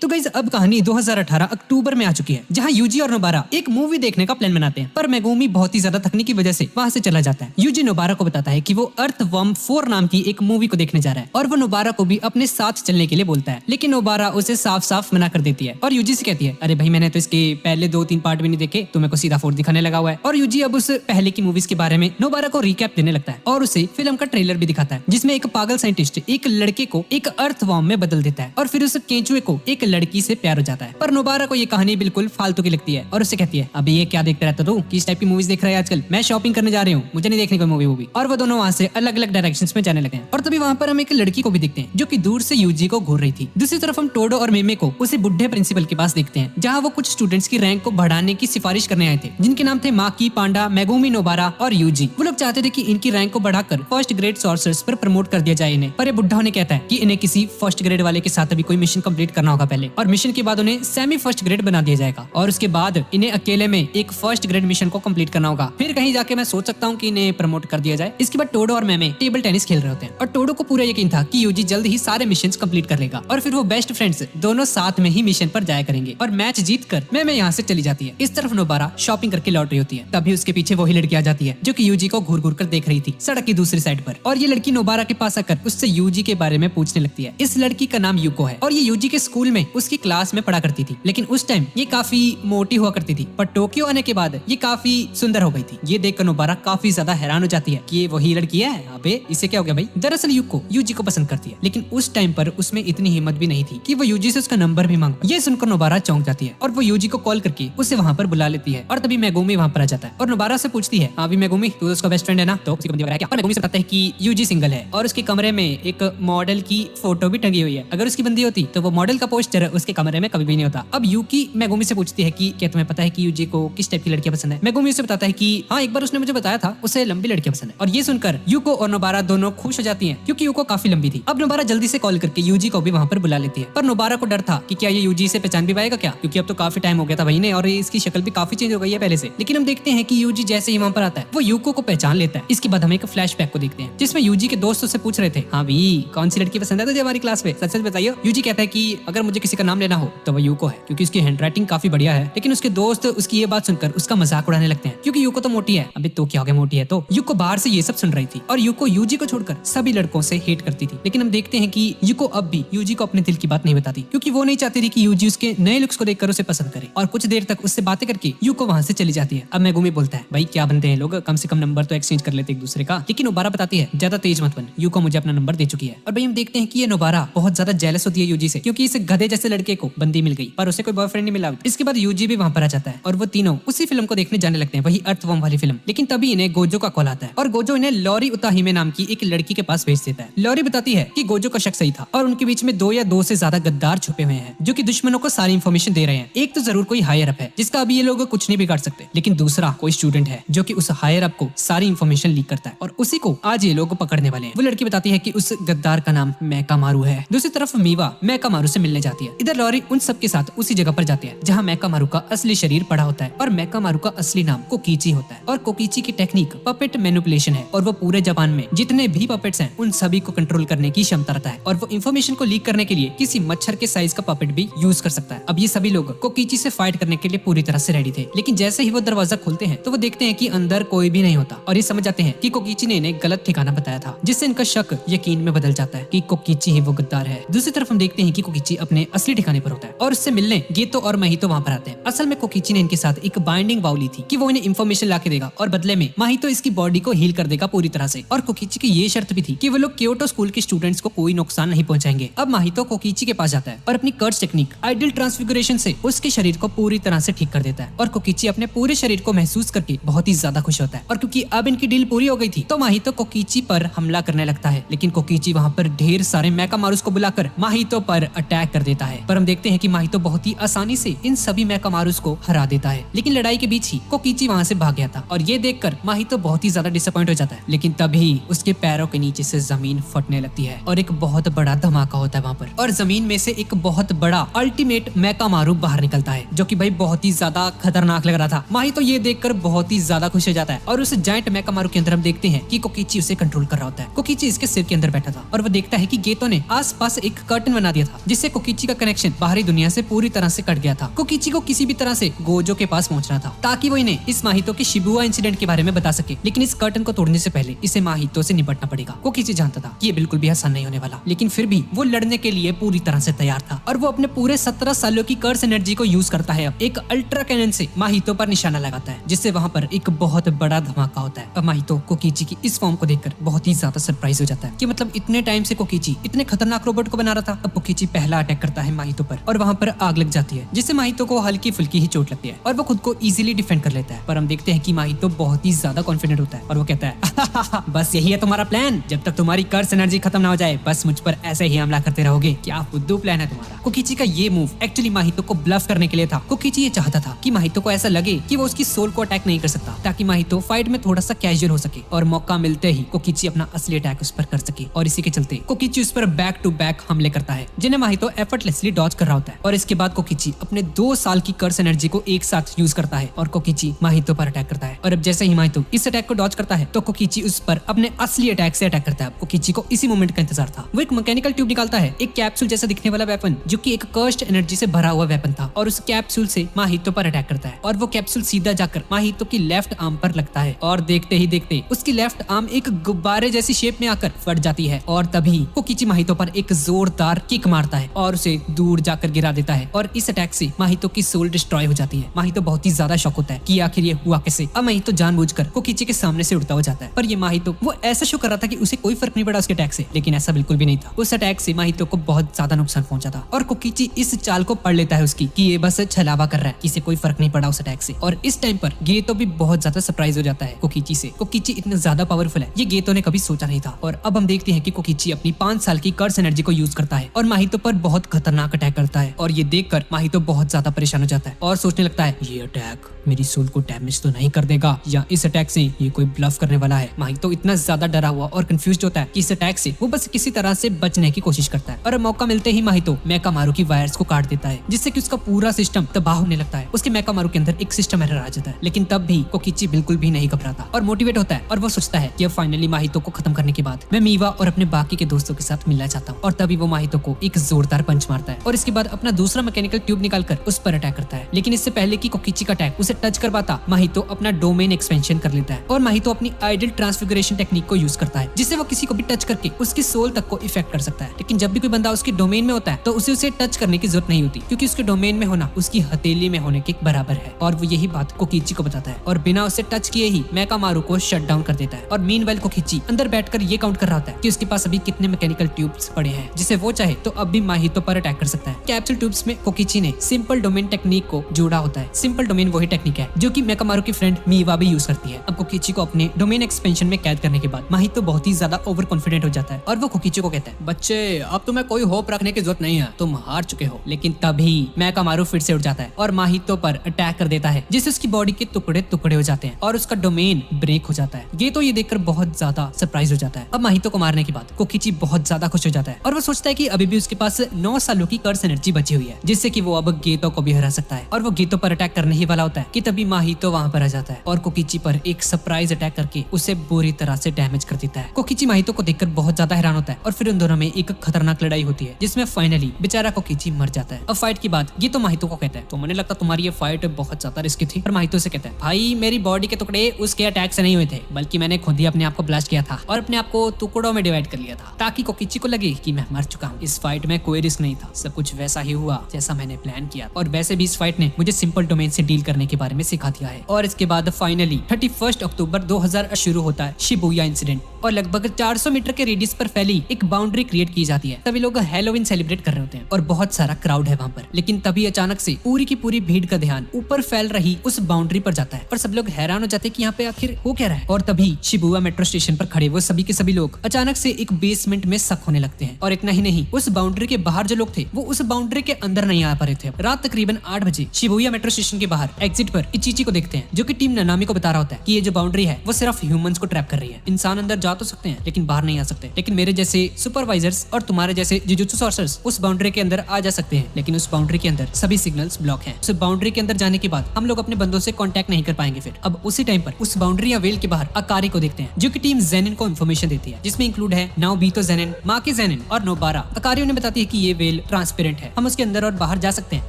तो गाइस अब कहानी 2018 अक्टूबर में आ चुकी है, जहां यूजी और नोबारा एक मूवी देखने का प्लान बनाते हैं, पर मेगुमी बहुत ही ज्यादा थकने की वजह से वहां से चला जाता है। यूजी नोबारा को बताता है कि वो अर्थवर्म 4 नाम की एक मूवी को देखने जा रहा है और वो नोबारा को भी अपने साथ चलने के लिए बोलता है, लेकिन नोबारा उसे साफ साफ मना कर देती है और यूजी से कहती है, अरे भाई मैंने तो इसके पहले 2-3 पार्ट भी नहीं देखे, तो मेरे को सीधा 4 दिखाने लगा हुआ है। और यूजी अब उस पहले की मूवीज के बारे में नोबारा को रिकैप देने लगता है और उसे फिल्म का ट्रेलर भी दिखाता है, जिसमें एक पागल साइंटिस्ट एक लड़के को एक अर्थवर्म में बदल देता है और फिर उस केंचुए को एक लड़की से प्यार जाता है। पर नोबारा को ये कहानी बिल्कुल फालतू की लगती है और उससे कहती है, अभी ये क्या देखते रहता तू, किस टाइप की मूवीज देख रहा है आजकल, मैं शॉपिंग करने जा रही हूँ, मुझे नहीं देखने कोई मूवी। और वो दोनों वहाँ से अलग अलग डायरेक्शंस में जाने लगे हैं। और तभी वहाँ पर हम एक लड़की को भी देखते हैं जो कि दूर से यूजी को घूर रही थी। दूसरी तरफ हम टोडो और मेमे को उसे बुढ़े प्रिंसिपल के पास देखते हैं, जहाँ वो कुछ स्टूडेंट्स की रैंक को बढ़ाने की सिफारिश करने आए थे, जिनके नाम थे माकी, पांडा, मेगुमी, नोबारा और यूजी। वो लोग चाहते थे कि इनकी रैंक को बढ़ाकर फर्स्ट ग्रेड सॉर्सर्स पर प्रमोट कर दिया जाए इन्हें, पर ये बुढ़ा उन्हें कहता है कि इन्हें किसी फर्स्ट ग्रेड वाले के साथ अभी कोई मिशन कंप्लीट करना होगा पहले, और मिशन के बाद उन्हें सेमी फर्स्ट ग्रेड बना दिया जाएगा और उसके बाद इन्हें अकेले में एक फर्स्ट ग्रेड मिशन को कंप्लीट करना होगा, फिर कहीं जाके मैं सोच सकता हूँ कि इन्हें प्रमोट कर दिया जाए। इसके बाद टोडो और मेमे टेबल टेनिस खेल रहे होते हैं और टोडो को पूरा यकीन था कि यूजी जल्द ही सारे मिशंस कंप्लीट कर लेगा और फिर वो बेस्ट फ्रेंड्स दोनों साथ में ही मिशन पर जाया करेंगे और मैच जीत कर मेमे यहाँ से चली जाती है। इस तरफ नोबारा शॉपिंग करके लौट रही होती है, तभी उसके पीछे वही लड़की आ जाती है जो कि यूजी को घूर घूर कर देख रही थी सड़क की दूसरी साइड पर, और ये लड़की नोबारा के पास आकर उससे यूजी के बारे में पूछने लगती है। इस लड़की का नाम यूको है और ये यूजी के स्कूल में उसकी क्लास में पढ़ा करती थी, लेकिन उस टाइम ये काफी मोटी हुआ करती थी, पर टोक्यो आने के बाद ये काफी सुंदर हो गई थी। ये देखकर नोबारा काफी ज्यादा हैरान हो जाती है कि ये वही लड़की है, अबे इसे क्या हो गया भाई। दरअसल यूको यूजी को पसंद करती है, लेकिन उस टाइम पर उसमें इतनी हिम्मत भी नहीं थी कि वो यूजी से उसका नंबर भी मांगे। ये सुनकर नोबारा चौंक जाती है और वो यूजी को कॉल करके उसे वहाँ पर बुला लेती है। और तभी मेगुमी वहाँ पर आ जाता है और नोबारा से पूछती है, हाँ भी मेगुमी तू उसका बेस्ट फ्रेंड है ना, तो मेगुमी से बताता है कि यूजी सिंगल है और उसके कमरे में एक मॉडल की फोटो भी टंगी हुई है, अगर उसकी बंदी होती तो वो मॉडल का पोस्टर उसके कमरे में कभी भी नहीं होता। अब यूकी मेगुमी से पूछती है कि क्या तुम्हें पता है कि यूजी को किस टाइप की लड़कियां पसंद है। मेगुमी उसे बताता है कि हाँ एक बार उसने मुझे बताया था उसे लंबी लड़कियां पसंद है। और ये सुनकर यूको और नोबारा दोनों खुश हो जाती हैं क्योंकि यूको काफी लंबी थी। अब नोबारा जल्दी से कॉल करके यूजी को भी वहाँ पर बुला लेती है, पर नोबारा को डर था कि क्या ये यूजी से पहचान भी पाएगा क्या, क्योंकि अब तो काफी टाइम हो गया था भाई ने और इसकी शक्ल भी काफी चेंज हो गई है पहले से। लेकिन हम देखते हैं कि यूजी जैसे ही वहाँ पर आता है वो यूको को पहचान लेता है। इसके बाद हम एक फ्लैशबैक को देखते हैं जिसमें यूजी के दोस्त उससे पूछ रहे थे, हाँ भी कौन सी लड़की पसंद है तुझे हमारी क्लास में, सच सच बताइए। यूजी कहता है कि अगर मुझे किसी का नाम लेना हो तो वो यूको है क्योंकि उसकी हैंडराइटिंग काफी बढ़िया है। लेकिन उसके दोस्त उसकी ये बात सुनकर उसका मजाक उड़ाने लगते हैं क्योंकि यूको तो मोटी है। अबे तो क्या हो गया मोटी है तो। यूको बाहर से ये सब सुन रही थी और यूको यूजी को छोड़कर सभी लड़कों से हेट करती थी। लेकिन हम देखते हैं कि यूको अब भी यूजी को अपने दिल की बात नहीं बताती क्योंकि वो नहीं चाहती थी कि यूजी उसके नए लुक्स को देखकर उसे पसंद करे, और कुछ देर तक उससे बातें करके यूको वहाँ से चली जाती है। अब मेगुमी बोलता है, भाई क्या बनते हैं लोग, कम से कम नंबर तो एक्सचेंज कर लेते एक दूसरे का। लेकिन नोबारा बताती है, ज्यादा तेज मत बन, यूको मुझे अपना नंबर दे चुकी है। और भाई हम देखते हैं कि ये नोबारा बहुत ज्यादा जेलस होती है यूजी से क्योंकि इस गधे जैसे लड़के को बंदी मिल गई पर उसे कोई बॉयफ्रेंड नहीं मिला। इसके बाद यूजी भी वहाँ पर आ जाता है और वो तीनों उसी फिल्म को देखने जाने लगते हैं, वही अर्थवर्म वाली फिल्म। लेकिन तभी इन्हें गोजो का कॉल आता है और गोजो इन्हें लॉरी उताहिमे नाम की एक लड़की के पास भेज देता है। लॉरी बताती है कि गोजो का शक सही था और उनके बीच में 2 या 2 से ज्यादा गद्दार छुपे हुए हैं जो कि दुश्मनों को सारी इंफॉर्मेशन दे रहे हैं। एक तो जरूर कोई हायर अप है जिसका अभी ये लोग कुछ नहीं बिगाड़ सकते, लेकिन दूसरा कोई स्टूडेंट है जो कि उस हायर अप को सारी इंफॉर्मेशन लीक करता है और उसी को आज ये लोग पकड़ने वाले हैं। वो लड़की बताती है कि उस गद्दार का नाम मैकामारू है। दूसरी तरफ मीवा मैकामारू से मिलने जाती है। इधर लॉरी उन सब के साथ उसी जगह पर जाती है जहाँ मैकामारू का असली शरीर पड़ा होता है और मैकामारू का असली नाम कोकीची होता है और कोकीची की टेक्निक पपेट मैनिपुलेशन है और वो पूरे जापान में जितने भी पपेट्स हैं उन सभी को कंट्रोल करने की क्षमता रखता है और वो इंफॉर्मेशन को लीक करने के लिए किसी मच्छर के साइज का पपेट भी यूज कर सकता है। अब ये सभी लोग कोकीची से फाइट करने के लिए पूरी तरह से रेडी थे, लेकिन जैसे ही वो दरवाजा खोलते हैं तो वो देखते हैं कि अंदर कोई भी नहीं होता और ये समझ जाते हैं कि कोकीची ने इन्हें गलत ठिकाना बताया था, जिससे इनका शक यकीन में बदल जाता है कि कोकीची ही वो गद्दार है। दूसरी तरफ हम देखते हैं कि कोकीची अपने असली ठिकाने पर होता है और उससे मिलने गेतो और माहितो वहाँ पर आते हैं। असल में कोकीची ने इनके साथ एक बाइंडिंग वाव ली थी कि वो इन्हें इंफॉर्मेशन ला के देगा और बदले में माहितो इसकी बॉडी को हील कर देगा पूरी तरह से, और कोकीची की ये शर्त भी थी कि वो लोग क्योटो स्कूल के स्टूडेंट्स को कोई नुकसान नहीं पहुंचाएंगे। अब माहितो कोकीची के पास जाता है और अपनी कर्ज टेक्निक आइडल ट्रांसफिगरेशन से उसके शरीर को पूरी तरह से ठीक कर देता है और कोकीची अपने पूरे शरीर को महसूस करके बहुत ही ज्यादा खुश होता है। और क्योंकि अब इनकी डील पूरी हो गई थी तो माहितो कोकीची पर हमला करने लगता है, लेकिन कोकीची वहाँ पर ढेर सारे मैकामारूस को बुलाकर माहितो पर अटैक कर देता है। पर हम देखते हैं कि माहितो बहुत ही आसानी से इन सभी मैकामारूस को हरा देता है, लेकिन लड़ाई के बीच ही कोकीची वहाँ से भाग गया था और ये देखकर माहितो बहुत ही ज्यादा डिसअपॉइंट हो जाता है। लेकिन तभी उसके पैरों के नीचे से जमीन फटने लगती है और एक बहुत बड़ा धमाका होता है वहाँ पर, और जमीन में से एक बहुत बड़ा अल्टीमेट मैकामारू बाहर निकलता है जो कि भाई बहुत ही ज्यादा खतरनाक लग रहा था। माहितो ये देखकर बहुत ही ज्यादा खुश हो जाता है और उस जायंट मैकामारू के अंदर हम देखते हैं कि कोकीची उसे कंट्रोल कर रहा होता है। कोकीची इसके सिर के अंदर बैठा था और वो देखता है कि गेतो ने आसपास एक कर्टन बना दिया था जिससे कोकीची का कनेक्शन बाहरी दुनिया से पूरी तरह से कट गया था। कोकिची को किसी भी तरह से गोजो के पास पहुंचना था ताकि वो इन्हें इस माहितो के शिबुया इंसिडेंट के बारे में बता सके, लेकिन इस कर्टन को तोड़ने से पहले इसे माहितो से निपटना पड़ेगा। कोकिची जानता था कि ये बिल्कुल भी आसान नहीं होने वाला, लेकिन फिर भी वो लड़ने के लिए पूरी तरह से तैयार था और वो अपने पूरे 17 सालों की कर्स एनर्जी को यूज करता है। अब एक अल्ट्रा कैनन से माहितो पर निशाना लगाता है, जिससे वहाँ पर एक बहुत बड़ा धमाका होता है। अब माहितो कोकिची की इस फॉर्म को देखकर बहुत ही ज्यादा सरप्राइज हो जाता है कि मतलब इतने टाइम से कोकिची इतने खतरनाक रोबोट को बना रहा था। अब कोकिची पहला अटैक करता है माहितो पर और वहाँ पर आग लग जाती है, जिससे माहितो को हल्की फुल्की ही चोट लगती है और वो खुद को इजीली डिफेंड कर लेता है। पर हम देखते हैं कि माहितो बहुत ही ज्यादा कॉन्फिडेंट होता है और वो कहता है बस यही है तुम्हारा प्लान, जब तक तुम्हारी कर्स एनर्जी खत्म ना हो जाए बस मुझ पर ऐसे ही हमला करते रहोगे, क्या फुद्दू प्लान है तुम्हारा। कोकिची का ये मूव एक्चुअली माहितो को ब्लफ करने के लिए था। कोकिची ये चाहता था कि माहितो को ऐसा लगे कि वो उसकी सोल को अटैक नहीं कर सकता, ताकि माहितो फाइट में थोड़ा सा कैजुअल हो सके और मौका मिलते ही कोकिची अपना असली अटैक उस पर कर सके। और इसी के चलते कोकिची उस पर बैक टू बैक हमले करता है, जिन्हें माहितो एफर्टलेसली डॉज कर रहा होता है। और इसके बाद कोकिची अपने 2 साल की कर्स एनर्जी को एक साथ यूज करता है और कोकिची माहितो पर अटैक करता है। और अब जैसे ही माहितो इस अटैक को डॉज करता है तो कोकिची उस पर अपने असली अटैक से अटैक करता है। कोकिची को इसी मोमेंट का इंतजार था। वो एक मैकेनिकल ट्यूब निकालता है, एक कैप्सूल जैसा दिखने वाला वेपन, जो कि एक कर्स्ड एनर्जी से भरा हुआ वेपन था, और उस कैप्सूल से माहितो पर अटैक करता है। और वो कैप्सूल सीधा जाकर माहितो की लेफ्ट आर्म पर लगता है और देखते ही देखते उसकी लेफ्ट आर्म एक गुब्बारे जैसी शेप में आकर फट जाती है। और तभी कोकिची माहितो पर एक जोरदार किक मारता है और उसे दूर जाकर गिरा देता है। और इस अटैक से माहितो की सोल डिस्ट्रॉय हो जाती है। माहितो बहुत ही ज्यादा शॉक होता है कि आखिर ये हुआ कैसे। अब माहितो जानबूझकर कोकिची के सामने से उड़ता हो जाता है, पर ये माहितो वो ऐसा शो कर रहा था कि उसे कोई फर्क नहीं पड़ा उसके अटैक से, लेकिन ऐसा बिल्कुल भी नहीं था। उस अटैक से माहितो को बहुत ज्यादा नुकसान पहुंचा था और कोकिची इस चाल को पढ़ लेता है उसकी कि ये बस छलावा कर रहा है, इसे कोई फर्क नहीं पड़ा उस अटैक से। और इस टाइम पर गेतो भी बहुत ज्यादा सरप्राइज हो जाता है कोकिची से। कोकिची इतना ज्यादा पावरफुल है, ये गेतो ने कभी सोचा नहीं था। और अब हम देखते हैं कि कोकिची अपनी 5 साल की कर्स एनर्जी को यूज करता है और माहितो पर बहुत खतरनाक अटैक करता है। और ये देखकर माहितो बहुत ज्यादा परेशान हो जाता है और सोचने लगता है ये अटैक मेरी सोल को डैमेज तो नहीं कर देगा, या इस अटैक से ये कोई ब्लफ करने वाला है। माहितो इतना ज्यादा डरा हुआ और कंफ्यूज्ड होता है कि इस अटैक से वो बस किसी तरह से बचने की कोशिश करता है। और मौका मिलते ही माहितो मेकामारू की वायर्स को काट देता है, जिससे कि उसका पूरा सिस्टम तबाह होने लगता है। उसके मेकामारू के अंदर एक सिस्टम एरर आ जाता है, लेकिन तब भी कोकिची बिल्कुल भी नहीं घबराता और मोटिवेट होता है। और वो सोचता है कि अब फाइनली माहितो को खत्म करने के बाद मैं मीवा और अपने बाकी के दोस्तों के साथ मिलना चाहता हूँ। और तभी वो माहितो को एक जोरदार पंच मारता है और इसके बाद अपना दूसरा मैकेनिकल ट्यूब निकालकर उस पर अटैक करता है। लेकिन इससे पहले कि कोकिची का अटैक उसे टच कर पाता, माहितो अपना डोमेन एक्सपेंशन कर लेता है और माहितो अपनी आइडल ट्रांसफिगरेशन टेक्निक को यूज करता है, जिससे वो किसी को भी टच करके उसकी सोल तक को इफेक्ट कर सकता है। लेकिन जब भी कोई बंदा उसके डोमेन में होता है तो उसे टच करने की जरूरत नहीं होती, क्योंकि उसके डोमेन में होना उसकी हथेली में होने के बराबर है। और वो यही बात कोकिची को बताता है और बिना उसे टच किए ही मेकामारू को शट डाउन कर देता है। और मीनवाइल कोकिची अंदर बैठकर ये काउंट कर रहा होता है कि उसके पास अभी कितने मैकेनिकल ट्यूब्स पड़े हैं, जिसे वो चाहे तो अब भी माहितो पर अटैक कर सकता है। कैप्सूल ट्यूब्स में कोकिची ने सिंपल डोमेन टेक्निक को जोड़ा होता है। सिंपल डोमेन वही टेक्निक है जो कि मेकामारू की फ्रेंड मीवा भी यूज करती है। अब कोकिची को अपने डोमेन एक्सपेंशन में कैद करने के बाद माहितो बहुत ही ज्यादा ओवर कॉन्फिडेंट हो जाता है और वो कोकिची को कहता है, बच्चे अब तुम्हें कोई होप रखने की जरूरत नहीं है, तुम हार चुके हो। लेकिन तभी मेकामारू फिर से उठ जाता है और माहितो पर अटैक कर देता है, जिससे उसकी बॉडी के टुकड़े टुकड़े हो जाते हैं और उसका डोमेन ब्रेक हो जाता है। गेतो ये देखकर बहुत ज्यादा सरप्राइज हो जाता है। अब माहितो को मारने के बाद कोकिची बहुत ज्यादा खुश हो जाता है और वो सोचता है कि अभी भी उसके पास 9 सालों की कर्स एनर्जी बची हुई है, जिससे कि वो अब गेतो को भी हरा सकता है। और वो गेतो पर अटैक करने ही वाला होता है कि तभी माहितो वहां पर आ जाता है और कोकिची पर एक सरप्राइज अटैक करके उसे बुरी तरह से डैमेज कर देता है। कोकिची माहितो को देखकर बहुत ज्यादा हैरान होता है और फिर उन दोनों में एक खतरनाक लड़ाई होती है, जिसमें फाइनली बेचारा कोकिची मर जाता है। अब फाइट के बाद ये तो माहितो को कहता है, तो मुझे लगता तुम्हारी ये फाइट बहुत ज्यादा रिस्की थी। और माहितो से कहता है, भाई मेरी बॉडी के टुकड़े उसके अटैक से नहीं हुए थे, बल्कि मैंने खुद ही अपने आप को ब्लास्ट किया था और अपने आप को टुकड़ों में डिवाइड कर लिया था, ताकि कोकिची को लगे कि मैं मर चुका हूँ। इस फाइट में कोई रिस्क नहीं था, सब कुछ वैसा ही हुआ जैसा मैंने प्लान किया। और वैसे भी इस फाइट ने मुझे सिंपल डोमेन से डील करने के बारे में सिखा दिया है। और इसके बाद फाइनली 31 अक्टूबर 2000 शुरू होता है शिबुया इंसिडेंट और लगभग 400 मीटर के रेडियस पर फैली एक बाउंड्री क्रिएट की जाती है। तभी लोग हैलोवीन सेलिब्रेट कर रहे होते हैं और बहुत सारा क्राउड है वहाँ पर। लेकिन तभी अचानक से पूरी की पूरी भीड़ का ध्यान ऊपर फैल रही उस बाउंड्री पर जाता है और सब लोग हैरान हो जाते हैं कि यहाँ पे आखिर हो क्या रहा है। और तभी शिबुया मेट्रो स्टेशन पर खड़े वो सभी के सभी लोग अचानक से एक बेसमेंट में सक होने लगते हैं। और इतना ही नहीं, उस बाउंड्री के बाहर जो लोग थे वो उस बाउंड्री के अंदर नहीं आ पा रहे थे। रात तकरीबन 8 बजे शिबुया मेट्रो स्टेशन के बाहर एग्जिट पर इचिची को देखते हैं, जो कि टीम नानामी को बता रहा होता है कि ये जो बाउंड्री है वो सिर्फ ह्यूमंस को ट्रैप कर रही है। इंसान अंदर जा तो सकते हैं लेकिन बाहर नहीं आ सकते। लेकिन मेरे जैसे सुपरवाइजर्स और तुम्हारे जैसे जुजुत्सु सॉर्सर्स उस बाउंड्री के अंदर आ जा सकते हैं, लेकिन उस बाउंड्री के अंदर सभी सिग्नल्स ब्लॉक हैं। उस बाउंड्री के अंदर जाने के बाद हम लोग अपने बंदों से कांटेक्ट नहीं कर पाएंगे। फिर अब उसी टाइम पर उस बाउंड्री या वेल के बाहर अकारी को देखते हैं, जो कि टीम जेनिन को इन्फॉर्मेशन देती है, जिसमें इंक्लूड है नाओबीतो जेनिन, माकी जेनिन और नोबारा। अकारी उन्हें बताती है कि ये वेल वेल ट्रांसपेरेंट है, हम उसके अंदर और बाहर जा सकते हैं,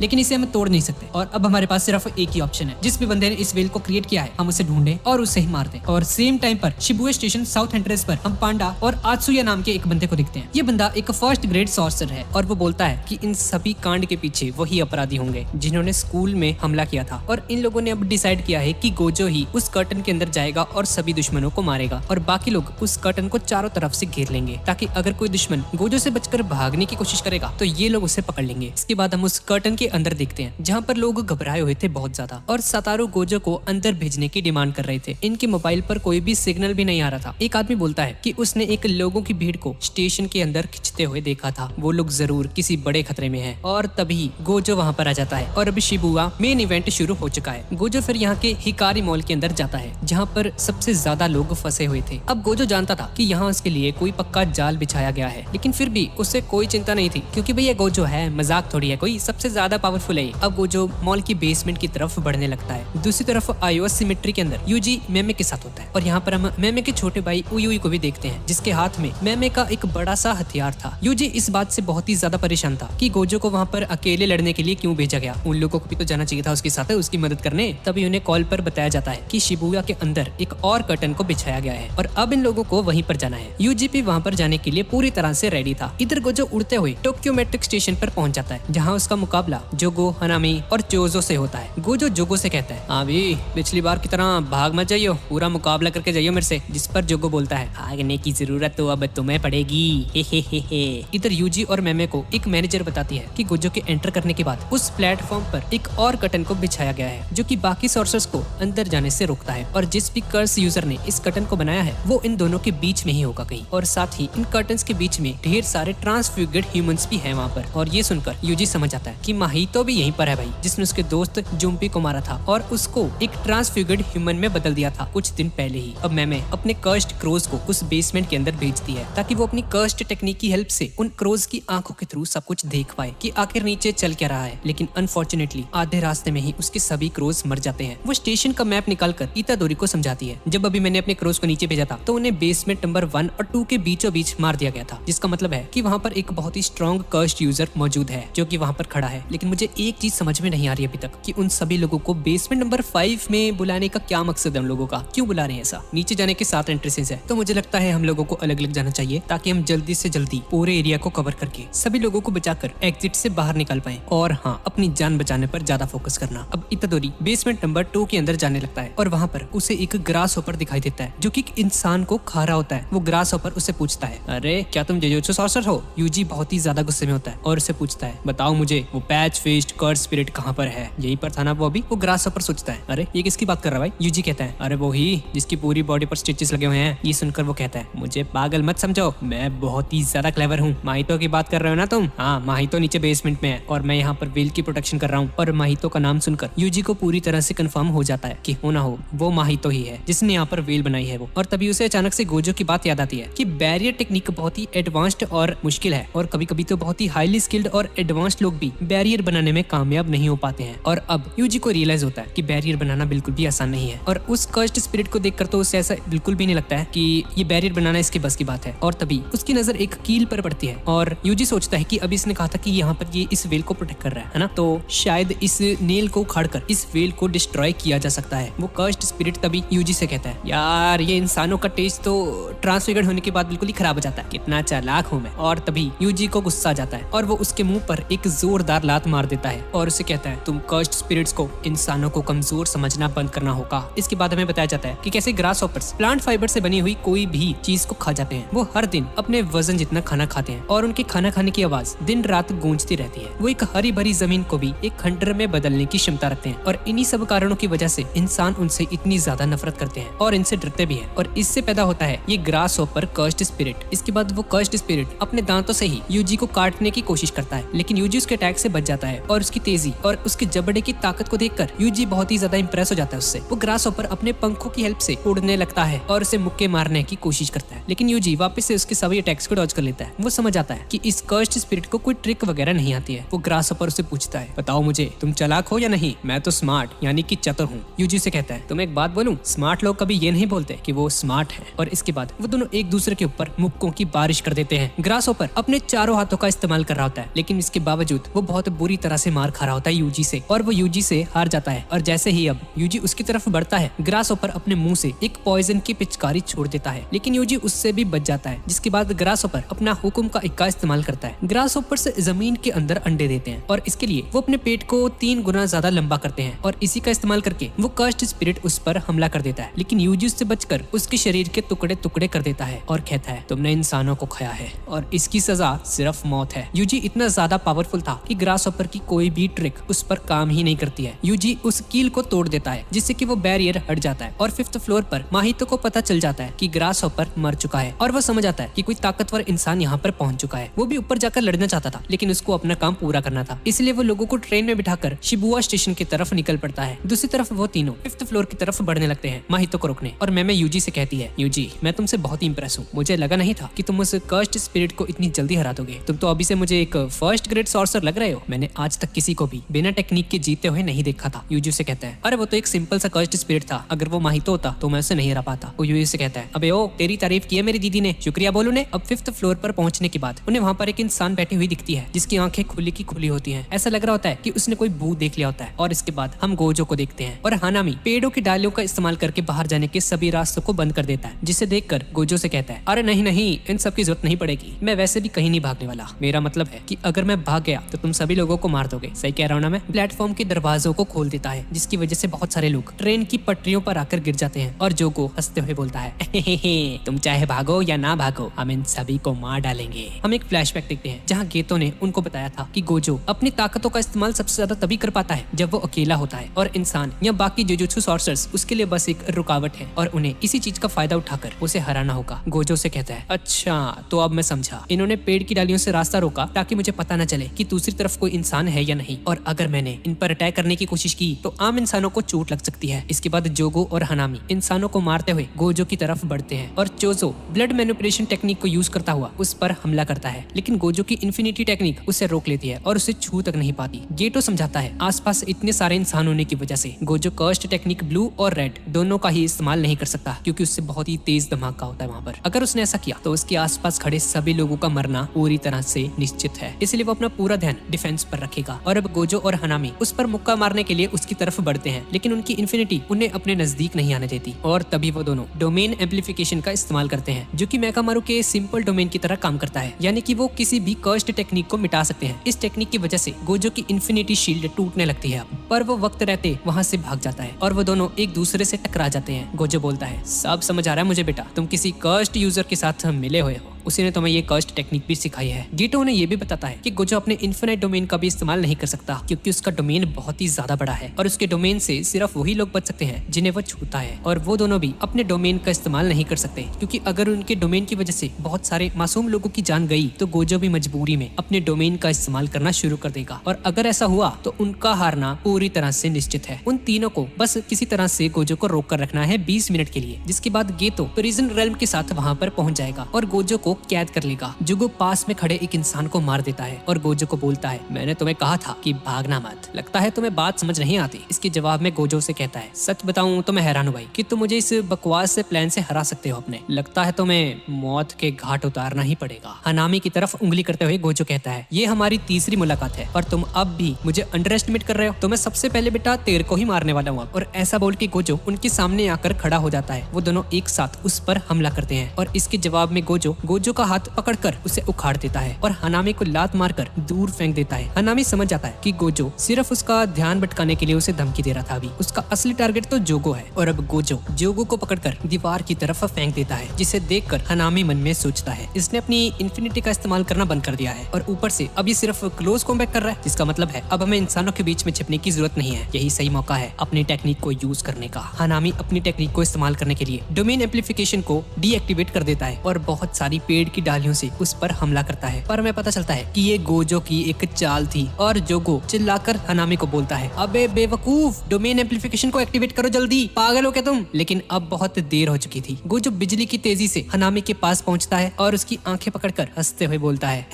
लेकिन इसे हम तोड़ नहीं सकते। और अब हमारे पास सिर्फ एक ही ऑप्शन है, जिस भी बंदे ने इस वेल को क्रिएट किया है हम उसे ढूंढे और उसे ही मार दें। और सेम टाइम पर शिबुया स्टेशन साउथ एंट्रेंस पर हम पांडा और आत्सुया नाम के एक बंदे को दिखते हैं। ये बंदा एक फर्स्ट ग्रेड सॉर्सर है और वो बोलता है कि इन सभी कांड के पीछे वही अपराधी होंगे जिन्होंने स्कूल में हमला किया था, और इन लोगों ने अब डिसाइड किया है कि गोजो ही उस कर्टन के अंदर जाएगा और सभी दुश्मनों को मारेगा, और बाकी लोग उस कर्टन को चारों तरफ से घेर लेंगे ताकि अगर कोई दुश्मन गोजो से बचकर भागने की कोशिश करेगा तो ये लोग उसे पकड़ लेंगे। इसके बाद हम उस कर्टन के अंदर देखते हैं जहाँ पर लोग घबराए हुए थे बहुत ज्यादा, और सतारू गोजो को अंदर भेजने की डिमांड कर रहे थे। इनके मोबाइल पर कोई भी सिग्नल भी नहीं आ रहा था। एक आदमी बोलता है कि उसने एक लोगों की भीड़ को स्टेशन के अंदर खिंचते हुए देखा था, वो लोग जरूर किसी बड़े खतरे में हैं। और तभी गोजो वहाँ पर आ जाता है और अभी शिबुया मेन इवेंट शुरू हो चुका है। गोजो फिर यहाँ के हिकारी मॉल के अंदर जाता है जहाँ पर सबसे ज्यादा लोग फंसे हुए थे। अब गोजो जानता था कि यहाँ उसके लिए कोई पक्का जाल बिछाया गया है, लेकिन फिर भी उसे कोई चिंता नहीं थी क्योंकि भैया गोजो है, मजाक थोड़ी है, कोई सबसे ज्यादा पावरफुल है। अब गोजो मॉल की बेसमेंट की तरफ बढ़ने लगता है। दूसरी तरफ आयोस सिमेट्री के अंदर यूजी मेमे के साथ होता है, और यहाँ पर हम मेमे के छोटे भाई उयुई को भी देखते हैं जिसके हाथ में मेमे का एक बड़ा सा हथियार था। यूजी इस बात से बहुत ही ज्यादा परेशान था कि गोजो को वहाँ पर अकेले लड़ने के लिए क्यों भेजा गया, उन लोगों को भी तो जाना चाहिए था उसके साथ उसकी मदद करने। तभी उन्हें कॉल पर बताया जाता है कि शिबुया के अंदर एक और कर्टन को बिछाया गया है और अब इन लोगों को वहीं पर जाना है। यूजी भी वहाँ पर जाने के लिए पूरी तरह से रेडी था। इधर गोजो उड़ते हुए टोक्यो मेट्रिक स्टेशन पर पहुंच जाता है जहाँ उसका मुकाबला जोगो, हनामी और चोजो से होता है। गोजो जोगो से कहता है, हाँ भी पिछली बार की तरह भाग मत जाइयो, पूरा मुकाबला करके जाइयो मेरे से। जिस पर जोगो बोलता है, भागने की जरूरत तो अब तुम्हें पड़ेगी, हे हे हे हे। इधर यूजी और मेमे को एक मैनेजर बताती है कि गोजो के एंटर करने के बाद उस प्लेटफॉर्म पर एक और कर्टन को बिछाया गया है जो कि बाकी सॉर्सर्स को अंदर जाने से रोकता है, और जिस भी कर्स यूजर ने इस कर्टन को बनाया है वो इन दोनों के बीच में ही होगा कहीं, और साथ ही इन कर्टन्स के बीच में ढेर सारे ट्रांसफ्यूगेड ह्यूमंस भी हैं वहाँ पर। और ये सुनकर यूजी समझ आता है कि माहितो भी यहीं पर है भाई, जिसने उसके दोस्त जुम्पी को मारा था और उसको एक ट्रांसफ्यूगेड ह्यूमन में बदल दिया था कुछ दिन पहले ही। अब मैमे अपने कर्स्ड क्रोज को उस बेसमेंट के अंदर भेजती है ताकि वो अपनी कर्स्ड टेक्निक की हेल्प से उन क्रोज की आंखों के थ्रू सब कुछ देख पाए कि आखिर नीचे चल क्या रहा है। लेकिन अनफॉर्चुनेटली आधे रास्ते में ही उसके सभी क्रोज मर जाते हैं। वो स्टेशन का मैप निकालकर इतादोरी को समझाती है, जब अभी मैंने अपने क्रोज को नीचे भेजा था तो उन्हें बेसमेंट नंबर 1 और 2 के बीचों बीच मार दिया गया था, जिसका मतलब है कि वहाँ पर एक बहुत ही स्ट्रॉन्ग कर्स्ड यूजर मौजूद है जो कि वहाँ पर खड़ा है। लेकिन मुझे एक चीज समझ में नहीं आ रही अभी तक कि उन सभी लोगों को बेसमेंट नंबर 5 में बुलाने का क्या मकसद है, उन लोगों का क्यों बुला रहे हैं ऐसा। नीचे जाने के 7 एंट्रेंसेस है, तो मुझे लगता है हम लोगों को अलग अलग जाना चाहिए ताकि हम जल्दी से जल्दी पूरे एरिया को कवर करके सभी लोगों को बचाकर एग्जिट से बाहर निकल पाए, और हाँ, अपनी जान बचाने पर ज्यादा फोकस करना। अब इतादोरी बेसमेंट नंबर 2 के अंदर जाने लगता है और वहाँ पर उसे एक ग्रास हॉपर दिखाई देता है जो कि एक इंसान को खा रहा होता है। वो ग्रास हॉपर उसे पूछता है, अरे क्या तुम जुजुत्सु सॉर्सर हो? यूजी बहुत ही ज्यादा गुस्से में होता है और उसे पूछता है, बताओ मुझे वो पैच फेस्ड कर्स स्पिरिट कहाँ पर है? यहीं पर था ना वो अभी? वो ग्रास हॉपर सोचता है, अरे ये किसकी बात कर रहा है भाई? यूजी कहता है, अरे वो ही जिसकी पूरी बॉडी पर स्टिचेस लगे हुए हैं। ये सुनकर वो कहता है, मुझे पागल मत समझो, मैं बहुत ही ज्यादा क्लेवर हूँ। माहितो की बात कर रहे हो ना तुम? हाँ, माहितो नीचे बेसमेंट में है और मैं यहाँ पर वेल की प्रोटेक्शन कर रहा हूँ। और माहितो का नाम सुनकर यूजी को पूरी तरह से कंफर्म हो जाता है कि हो ना हो वो माहितो ही है जिसने यहाँ पर वेल बनाई है वो। और तभी उसे अचानक से गोजो की बात याद आती है कि बैरियर टेक्निक बहुत ही एडवांस्ड और मुश्किल है, और कभी कभी तो बहुत ही हाईली स्किल्ड और एडवांस्ड लोग भी बैरियर बनाने में कामयाब नहीं हो पाते हैं। और अब यूजी को रियलाइज होता है कि बैरियर बनाना बिल्कुल भी आसान नहीं है, और उस कर्स्ड स्पिरिट को देखकर तो उसे ऐसा बिल्कुल भी नहीं लगता है कि ये बैरियर बनाना इसके बस की बात है। और तभी उसकी नजर एक कील पर पड़ती है और यूजी सोचता है कि अभी इसने कहा था कि यहाँ पर ये इस वेल को प्रोटेक्ट कर रहा है ना, तो शायद इस नेल को उखाड़कर इस वेल को डिस्ट्रॉय किया जा सकता है। वो कर्स्ड स्पिरिट तभी यूजी से कहता है, यार ये इंसानों का टेस्ट तो ट्रांसफिगर्ड होने के बाद बिल्कुल ही खराब हो जाता है, कितना चालाक हूँ मैं। और तभी यूजी को गुस्सा आ जाता है और वो उसके मुंह पर एक जोरदार लात मार देता है और उसे कहता है, तुम कर्स्ड स्पिरिट्स को इंसानों को कमजोर समझना बंद करना होगा। इसके बाद हमें बताया जाता है कि कैसे ग्रास हॉपर्स प्लांट फाइबर से बनी हुई कोई भी चीज को खा जाते हैं। वो हर दिन अपने वजन जितना खाना खाते हैं और उनके खाना खाने की आवाज दिन रात गूंजती रहती है। वो एक हरी भरी जमीन को भी एक खंडर में बदलने की क्षमता रखते हैं, और इन्हीं सब कारणों की वजह से इंसान उनसे इतनी ज्यादा नफरत करते हैं और इनसे डरते भी हैं। और इससे पैदा होता है ये ग्रास हॉपर कर्स्ड स्पिरिट। इसके बाद वो कर्स्ड स्पिरिट अपने दांतों से ही यूजी को काटने की कोशिश करता है, लेकिन यूजी उसके अटैक से बच जाता है और उसकी तेजी और उसके जबड़े की ताकत को देखकर यूजी बहुत ही ज्यादा इंप्रेस हो जाता है उससे। वो ग्रास हॉपर अपने पंखों की हेल्प से उड़ने लगता है और उसे मुक्के मारने की कोशिश करता है, लेकिन यूजी वापस से उसके सभी अटैक्स को डॉज कर लेता है। वो समझ आता है कि इस कर्स्ड स्पिरिट को कोई ट्रिक वगैरह नहीं आती है। वो ग्रास हॉपर उसे पूछता है, बताओ मुझे तुम चालाक हो या नहीं? मैं तो स्मार्ट यानी कि चतुर हूँ। यूजी से कहता है, तुम एक बात बोलूं, स्मार्ट लोग कभी ये नहीं बोलते कि वो स्मार्ट हैं। और इसके बाद वो दोनों एक दूसरे के ऊपर मुक्कों की बारिश कर देते हैं। ग्रास हॉपर अपने चारों हाथों का इस्तेमाल इस्तेमाल कर रहा होता है, लेकिन इसके बावजूद वो बहुत बुरी तरह से मार खा रहा होता है यूजी से, और वो यूजी से हार जाता है। और जैसे ही अब यूजी उसकी तरफ बढ़ता है, ग्रासहोपर अपने मुंह से एक पॉइजन की पिचकारी छोड़ देता है, लेकिन यूजी उससे भी बच जाता है। जिसके बाद ग्रासहोपर अपना हुक्म का इक्का इस्तेमाल करता है। ग्रासहोपर से जमीन के अंदर अंडे देते हैं और इसके लिए वो अपने पेट को 3 गुना ज्यादा लंबा करते हैं और इसी का इस्तेमाल करके वो कर्स्ड स्पिरिट उस पर हमला कर देता है, लेकिन यूजी उससे बचकर उसके शरीर के टुकड़े टुकड़े कर देता है और कहता है, तुमने इंसानों को खाया है और इसकी सजा सिर्फ मौत है। यूजी इतना ज्यादा पावरफुल था कि ग्रासहोपर की कोई भी ट्रिक उस पर काम ही नहीं करती है। यूजी उस कील को तोड़ देता है जिससे कि वो बैरियर हट जाता है और 5th फ्लोर पर माहितो को पता चल जाता है कि ग्रासहोपर मर चुका है और वो समझ आता है कि कोई ताकतवर इंसान यहाँ पर पहुंच चुका है। वो भी ऊपर जाकर लड़ना चाहता था, लेकिन उसको अपना काम पूरा करना था, इसलिए वो लोगों को ट्रेन में बिठाकर शिबुया स्टेशन की तरफ निकल पड़ता है। दूसरी तरफ वो तीनों 5th फ्लोर की तरफ बढ़ने लगते हैं माहितो को रोकने, और मैं यूजी से कहती है, यूजी मैं तुमसे बहुत ही इंप्रेस हूँ, मुझे लगा नहीं था कि तुम उस कर्स्ड स्पिरिट को इतनी जल्दी हरा दोगे। तुम तो अभी से मुझे एक फर्स्ट ग्रेड सॉर्सर लग रहे हो। मैंने आज तक किसी को भी बिना टेक्निक के जीते हुए नहीं देखा था। यूजी से कहता है, अरे वो तो एक सिंपल सा कर्स्ड स्पिरिट था, अगर वो माहितो होता तो मैं उसे नहीं हरा पाता। वो यूजी से कहता है, अबे ओ तेरी तारीफ की है मेरी दीदी ने, शुक्रिया बोल उन्हें। अब 5th फ्लोर पर पहुंचने के बाद उन्हें वहाँ पर एक इंसान बैठी हुई दिखती है जिसकी आंखें खुली की खुली होती हैं। ऐसा लग रहा होता है कि उसने कोई भूत देख लिया होता है। और इसके बाद हम गोजो को देखते हैं और हानामी पेड़ों की डालियों का इस्तेमाल करके बाहर जाने के सभी रास्तों को बंद कर देता है, जिसे देखकर गोजो से कहता है, अरे नहीं नहीं, इन सब की जरूरत नहीं पड़ेगी, मैं वैसे भी कहीं नहीं भागने वाला। मेरा मतलब है कि अगर मैं भाग गया तो तुम सभी लोगों को मार दोगे। सही कह रहा हूँ ना मैं। प्लेटफॉर्म के दरवाजों को खोल देता है जिसकी वजह से बहुत सारे लोग ट्रेन की पटरियों पर आकर गिर जाते हैं और जोगो हंसते हुए बोलता है, तुम चाहे भागो या ना भागो, हम इन सभी को मार डालेंगे। हम एक फ्लैशबैक देखते हैं जहाँ गेतो ने उनको बताया था कि गोजो अपनी ताकतों का इस्तेमाल सबसे ज्यादा तभी कर पाता है जब वो अकेला होता है और इंसान या बाकी जुजुत्सु सॉर्सर्स उसके लिए बस एक रुकावट है और उन्हें इसी चीज का फायदा उठाकर उसे हराना होगा। गोजो से कहता है, अच्छा तो अब मैं समझा, इन्होंने पेड़ की डालियों से रास्ता रोका ताकि मुझे पता न चले कि दूसरी तरफ कोई इंसान है या नहीं, और अगर मैंने इन पर अटैक करने की कोशिश की तो आम इंसानों को चोट लग सकती है। इसके बाद जोगो और हनामी इंसानों को मारते हुए गोजो की तरफ बढ़ते हैं और चोजो ब्लड मैनिपुलेशन टेक्निक को यूज करता हुआ उस पर हमला करता है, लेकिन गोजो की इन्फिनिटी टेक्निक उसे रोक लेती है और उसे छू तक नहीं पाती। गेटो समझाता है, आसपास इतने सारे इंसान होने की वजह से गोजो कर्स्ट टेक्निक ब्लू और रेड दोनों का ही इस्तेमाल नहीं कर सकता, क्योंकि उससे बहुत ही तेज धमाका होता है वहाँ पर। अगर उसने ऐसा किया तो उसके आसपास खड़े सभी लोगों का मरना पूरी तरह से निश्चित है, इसलिए वो अपना पूरा ध्यान डिफेंस पर रखेगा। और अब गोजो और हनामी उस पर मुक्का मारने के लिए उसकी तरफ बढ़ते हैं, लेकिन उनकी इन्फिनिटी उन्हें अपने नजदीक नहीं आने देती और तभी वो दोनों डोमेन एम्पलीफिकेशन का इस्तेमाल करते हैं, जो कि मेकामारू के सिंपल डोमेन की तरह काम करता है, यानी कि वो किसी भी कर्स्ड टेक्निक को मिटा सकते हैं। इस टेक्निक की वजह से गोजो की इन्फिनिटी शील्ड टूटने लगती है, पर वो वक्त रहते वहाँ से भाग जाता है और वो दोनों एक दूसरे से टकरा जाते हैं। गोजो बोलता है, सब समझ आ रहा है मुझे बेटा, तुम किसी कर्स्ड यूजर के साथ मिले हुए हो, उसी ने तुम्हें ये कर्स्ड टेक्निक भी सिखाई है। गेटो उन्हें ये भी बताता है कि गोजो अपने इन्फिनाइट डोमेन का भी इस्तेमाल नहीं कर सकता, क्योंकि उसका डोमेन बहुत ही ज्यादा बड़ा है और उसके डोमेन से सिर्फ वही लोग बच सकते हैं जिन्हें वो छूता है, और वो दोनों भी अपने डोमेन का इस्तेमाल नहीं कर सकते, क्योंकि अगर उनके डोमेन की वजह से बहुत सारे मासूम लोगों की जान गई तो गोजो भी मजबूरी में अपने डोमेन का इस्तेमाल करना शुरू कर देगा, और अगर ऐसा हुआ तो उनका हारना पूरी तरह से निश्चित है। उन तीनों को बस किसी तरह से गोजो को रोक कर रखना है 20 मिनट के लिए, जिसके बाद गेतो प्रिजन रेल्म के साथ वहाँ पर पहुंच जाएगा और गोजो को कैद कर लेगा। जुगो पास में खड़े एक इंसान को मार देता है और गोजो को बोलता है, मैंने तुम्हें कहा था कि भागना मत, लगता है तुम्हें बात समझ नहीं आती। इसके जवाब में गोजो से कहता है, सच बताऊं तो मैं हैरान हूं भाई कि तुम मुझे इस बकवास से प्लान से हरा सकते हो अपने, लगता है तुम्हें मौत के घाट उतारना ही पड़ेगा। हनामी की तरफ उंगली करते हुए गोजो कहता है, ये हमारी तीसरी मुलाकात है और तुम अब भी मुझे अंडर एस्टिमेट कर रहे हो, तो मैं सबसे पहले बेटा तेरे को ही मारने वाला हूँ। और ऐसा बोल के गोजो उनके सामने आकर खड़ा हो जाता है। वो दोनों एक साथ उस पर हमला करते हैं और इसके जवाब में गोजो का हाथ पकड़कर उसे उखाड़ देता है और हनामी को लात मारकर दूर फेंक देता है। हनामी समझ जाता है कि गोजो सिर्फ उसका ध्यान भटकाने के लिए उसे धमकी दे रहा था, अभी उसका असली टारगेट तो जोगो है। और अब गोजो जोगो को पकड़कर दीवार की तरफ फेंक देता है, जिसे देखकर हनामी मन में सोचता है इसने अपनी इन्फिनिटी का इस्तेमाल करना बंद कर दिया है और ऊपर से अब ये सिर्फ क्लोज कॉम्बैट कर रहा है, जिसका मतलब है अब हमें इंसानों के बीच में छिपने की जरूरत नहीं है। यही सही मौका है अपनी टेक्निक को यूज करने का। हनामी अपनी टेक्निक को इस्तेमाल करने के लिए डोमेन एम्पलीफिकेशन को डीएक्टिवेट कर देता है और बहुत सारी पेड़ की डालियों से उस पर हमला करता है, पर हमें पता चलता है कि ये गोजो की एक चाल थी और जोगो चिल्लाकर हनामी को बोलता है, अबे बेवकूफ, डोमेन एम्पलीफिकेशन को एक्टिवेट करो जल्दी, पागल हो क्या तुम। लेकिन अब बहुत देर हो चुकी थी। गोजो बिजली की तेजी से हनामी के पास पहुंचता है और उसकी आंखें पकड़कर हंसते हुए बोलता है